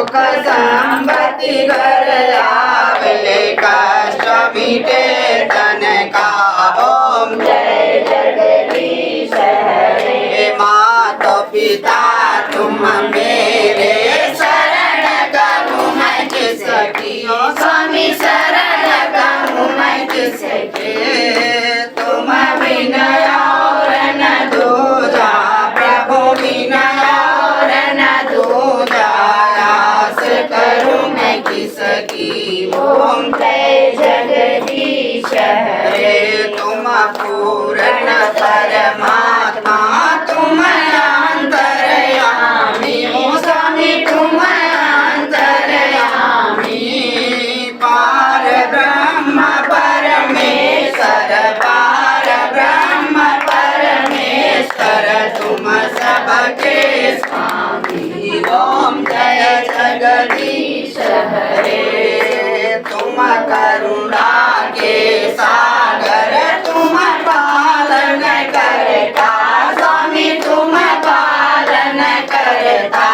सुख संपत्ति घर आवे कष्ट मिटे तन का ओम जय जगदीश हरे माता पिता तुम मेरे शरण कहूँ मैं किसकी स्वामी शरण कहूँ मैं किसके तुम बिना और न दूजा प्रभु बिना और न दूजा आस करूँ मैं किसकी ओम जय जगदीश हरे तुम पूर्ण परमात्मा तुम अंतर्यामी हो स्वामी तुम अंतर्यामी पार ब्रह्म परमेश्वर पार ब्रह्म परमेश्वर तुम सबके स्वामी ओम जय जगदीश हरे तुम करुणा के सागर तुम पालन करता स्वामी तुम पालन करता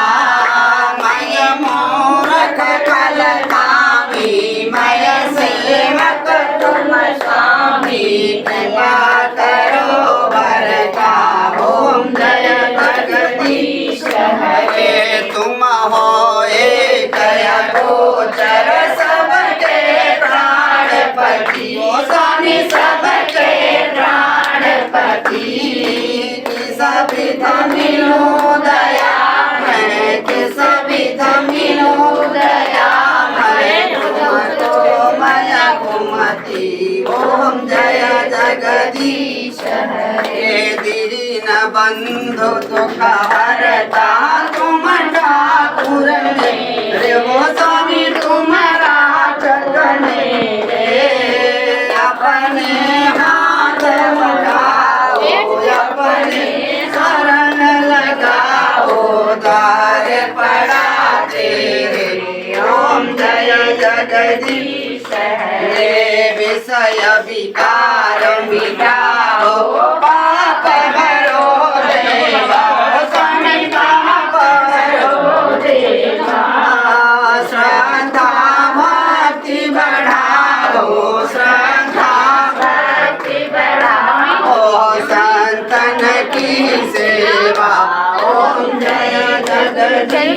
मय मूर्ख खल कामी मय सेवक तुम स्वामी कृपा करो वरदा ओम जय जगदीश हरे तुम हो एक गोचर सबके प्राणपति ओ स्वामी सबके प्राणपति किस विध मिलो दया है किस विध मिलो दया है तुमको माया कुमति ओम जय जगदीश हरे दीन बंधु दुख हरता तुम ठाकुर मेरे वो स्वामी तुम्हारा चरण अपने हाथ बढ़ाओ अपने शरण लगाओ द्वार पड़ा तेरे ओम जय जगदीश हरे विषय विकार मिटाओ पाप हरो देवा स्वामी पाप हरो देवा श्रद्धा भक्ति बढ़ाओ श्रद्धा भक्ति बढ़ाओ संतन की सेवा ओम जय जगदीश